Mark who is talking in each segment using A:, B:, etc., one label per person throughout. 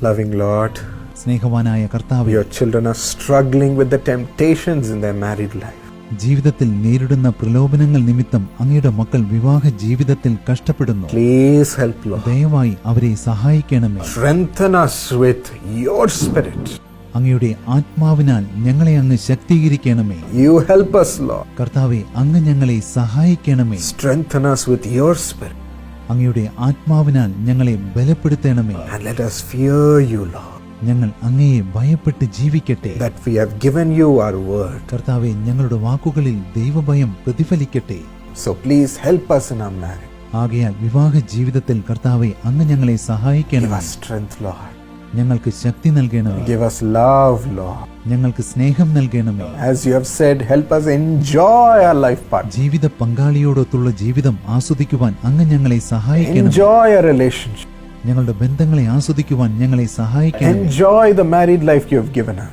A: Loving Lord,
B: സ്നേഹവാനായ കർത്താവേ,
A: your children are struggling with the temptations in their married life.
B: ജീവിതത്തിൽ നേരിടുന്ന പ്രലോഭനങ്ങൾ നിമിത്തം അങ്ങയുടെ മക്കൾ വിവാഹ ജീവിതത്തിൽ കഷ്ടപ്പെടുന്നു.
A: Please help, Lord.
B: ദയവായി അവരെ സഹായിക്കണമേ.
A: Strengthen us with your spirit.
B: അങ്ങയുടെ ആത്മാവിനാൽ ഞങ്ങളെ അങ്ങ് ശക്തീകരിക്കണമേ.
A: You help us, Lord.
B: കർത്താവേ, അങ്ങ് ഞങ്ങളെ സഹായിക്കണമേ.
A: Strengthen us with your spirit.
B: അങ്ങയുടെ ആത്മാവിനാൽ ഞങ്ങളെ ബലപ്പെടുത്തണമേ.
A: And let us fear you, Lord.
B: ഞങ്ങൾ അങ്ങയെ ഭയപ്പെട്ട് ജീവിക്കട്ടെ.
A: That we have given you our word.
B: കർത്താവേ, ഞങ്ങളുടെ വാക്കുകളിൽ ദൈവഭയം പ്രതിഫലിക്കട്ടെ.
A: So please help us in our marriage.
B: ആകയാൽ വിവാഹ ജീവിതത്തിൽ കർത്താവേ, അങ്ങ് ഞങ്ങളെ
A: Give
B: സഹായിക്കണമേ.
A: us strength, Lord.
B: ഞങ്ങൾക്ക് ശക്തി നൽകണമേ.
A: Give us love, Lord.
B: ഞങ്ങൾക്ക് സ്നേഹം നൽകണമേ.
A: As you have said, help us enjoy our life partner.
B: ജീവിത പങ്കാളിയോടൊത്തുള്ള ജീവിതം ആസ്വദിക്കുവാൻ അങ്ങ് ഞങ്ങളെ സഹായിക്കണം.
A: Enjoy our relationship.
B: ഞങ്ങളുടെ ബന്ധങ്ങളെ ആസ്വദിക്കുവാൻ ഞങ്ങളെ സഹായിക്കണം.
A: Enjoy the married life you have given us.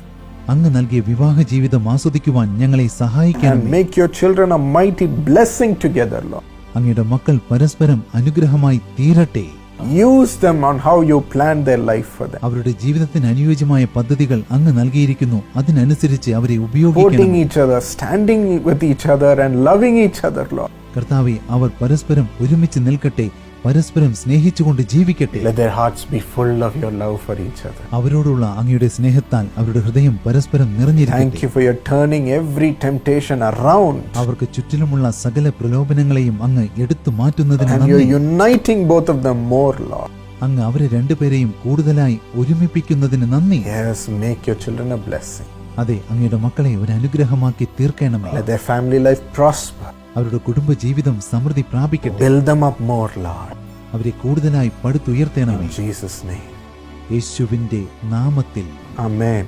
B: അങ്ങ് നൽകിയ വിവാഹ ജീവിതം ആസ്വദിക്കുവാൻ ഞങ്ങളെ സഹായിക്കണം.
A: And make your children a mighty blessing together, Lord.
B: അങ്ങയുടെ മക്കൾ പരസ്പരം അനുഗ്രഹമായി തീരട്ടെ.
A: Use them on how you plan their life for them.
B: അവരുടെ ജീവിതത്തിന് അനുയോജ്യമായ പദ്ധതികൾ അങ്ങ് നൽകിയിരിക്കുന്നു. അതിനനുസരിച്ച് അവരെ ഉപയോഗിക്കണം.
A: Supporting each other, standing with each other and loving each other, Lord.
B: കർത്താവേ, അവർ പരസ്പരം ഒരുമിച്ച് നിൽക്കട്ടെ, പരസ്പരം സ്നേഹിച്ചുകൊണ്ട് ജീവിക്കട്ടെ.
A: Let their hearts be full of your love for each other.
B: അവരോടുള്ള അങ്ങയുടെ സ്നേഹത്താൽ അവരുടെ ഹൃദയം പരസ്പരം നിറഞ്ഞിരിക്കട്ടെ.
A: Thank you for your turning every temptation around.
B: അവർക്ക് ചുറ്റിലുമുള്ള സകല പ്രലോഭനങ്ങളെയും അങ്ങ് എടുത്തു മാറ്റുന്നതിന്
A: And
B: നന്ദി.
A: you're uniting both of them more, Lord.
B: അങ്ങ് അവരെ രണ്ടുപേരെയും കൂടുതലായി ഒരുമിപ്പിക്കുന്നതിന് നന്ദി.
A: Yes, make your children a blessing.
B: അതെ, അങ്ങയുടെ മക്കളെ ഒരു അനുഗ്രഹമാക്കി തീർക്കണമേ.
A: Let their family life prosper.
B: അവരുടെ കുടുംബ ജീവിതം സമൃദ്ധി പ്രാപിക്കട്ടെ.
A: Build them up more, Lord.
B: അവരെ കൂടുതലായി പടുത്തുയർത്തണമേ.
A: In Jesus' name.
B: യേശുവിന്റെ നാമത്തിൽ
A: Amen.